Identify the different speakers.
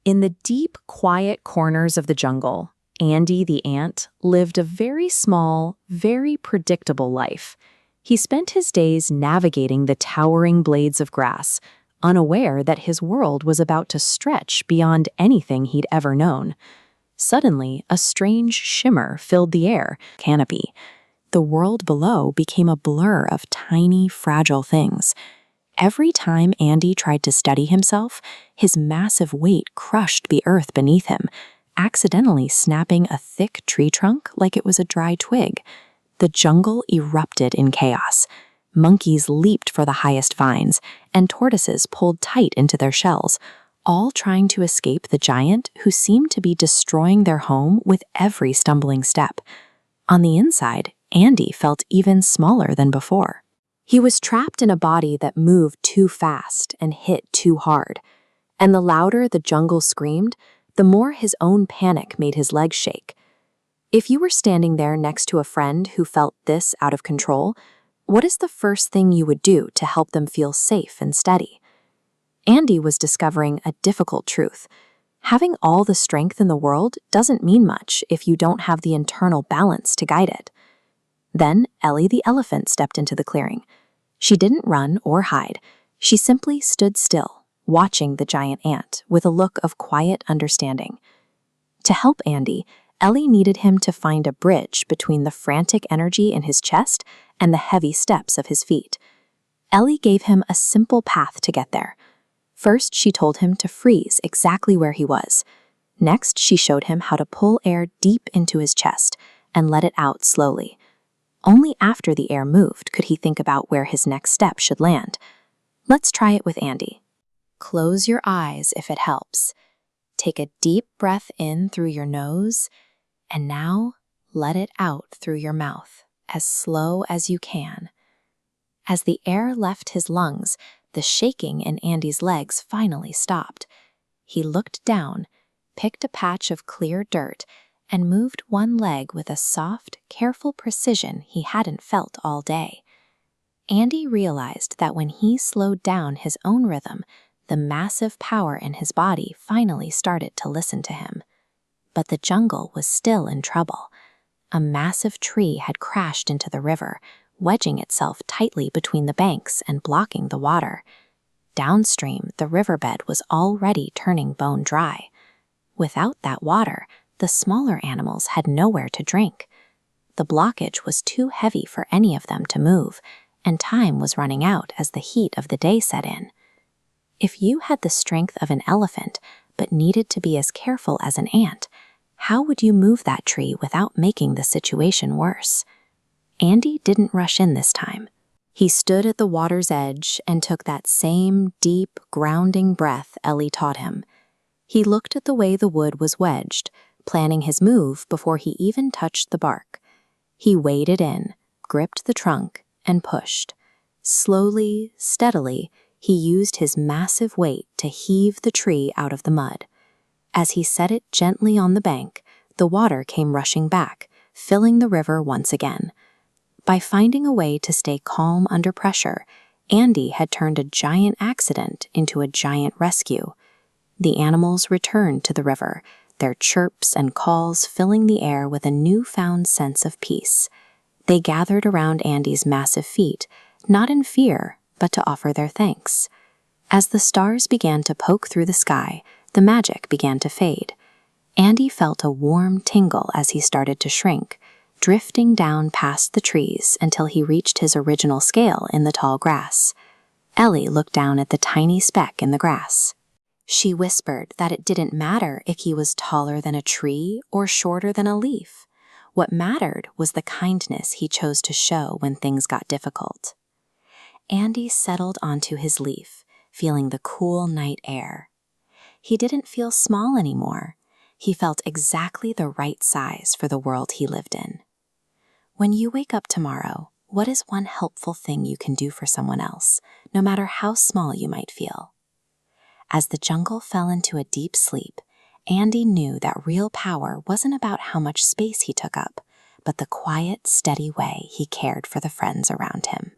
Speaker 1: In the deep, quiet corners of the jungle, Andy the ant lived a very small, very predictable life. He spent his days navigating the towering blades of grass, unaware that his world was about to stretch beyond anything he'd ever known. Suddenly, a strange shimmer filled the air canopy. The world below became a blur of tiny, fragile things. Every time Andy tried to steady himself, his massive weight crushed the earth beneath him, accidentally snapping a thick tree trunk like it was a dry twig. The jungle erupted in chaos. Monkeys leaped for the highest vines, and tortoises pulled tight into their shells, all trying to escape the giant who seemed to be destroying their home with every stumbling step. On the inside, Andy felt even smaller than before. He was trapped in a body that moved too fast and hit too hard. And the louder the jungle screamed, the more his own panic made his legs shake. If you were standing there next to a friend who felt this out of control, what is the first thing you would do to help them feel safe and steady? Andy was discovering a difficult truth. Having all the strength in the world doesn't mean much if you don't have the internal balance to guide it. Then Ellie the elephant stepped into the clearing. She didn't run or hide. She simply stood still, watching the giant ant with a look of quiet understanding. To help Andy, Ellie needed him to find a bridge between the frantic energy in his chest and the heavy steps of his feet. Ellie gave him a simple path to get there. First, she told him to freeze exactly where he was. Next, she showed him how to pull air deep into his chest and let it out slowly. Only after the air moved could he think about where his next step should land. Let's try it with Andy. Close your eyes if it helps. Take a deep breath in through your nose, and now let it out through your mouth, as slow as you can. As the air left his lungs, the shaking in Andy's legs finally stopped. He looked down, picked a patch of clear dirt, and moved one leg with a soft, careful precision he hadn't felt all day. Andy realized that when he slowed down his own rhythm, the massive power in his body finally started to listen to him. But the jungle was still in trouble. A massive tree had crashed into the river, wedging itself tightly between the banks and blocking the water. Downstream, the riverbed was already turning bone dry. Without that water, the smaller animals had nowhere to drink. The blockage was too heavy for any of them to move, and time was running out as the heat of the day set in. If you had the strength of an elephant, but needed to be as careful as an ant, how would you move that tree without making the situation worse? Andy didn't rush in this time. He stood at the water's edge and took that same deep, grounding breath Ellie taught him. He looked at the way the wood was wedged, planning his move before he even touched the bark. He waded in, gripped the trunk, and pushed. Slowly, steadily, he used his massive weight to heave the tree out of the mud. As he set it gently on the bank, the water came rushing back, filling the river once again. By finding a way to stay calm under pressure, Andy had turned a giant accident into a giant rescue. The animals returned to the river, their chirps and calls filling the air with a newfound sense of peace. They gathered around Andy's massive feet, not in fear, but to offer their thanks. As the stars began to poke through the sky, the magic began to fade. Andy felt a warm tingle as he started to shrink, drifting down past the trees until he reached his original scale in the tall grass. Ellie looked down at the tiny speck in the grass. She whispered that it didn't matter if he was taller than a tree or shorter than a leaf. What mattered was the kindness he chose to show when things got difficult. Andy settled onto his leaf, feeling the cool night air. He didn't feel small anymore. He felt exactly the right size for the world he lived in. When you wake up tomorrow, what is one helpful thing you can do for someone else, no matter how small you might feel? As the jungle fell into a deep sleep, Andy knew that real power wasn't about how much space he took up, but the quiet, steady way he cared for the friends around him.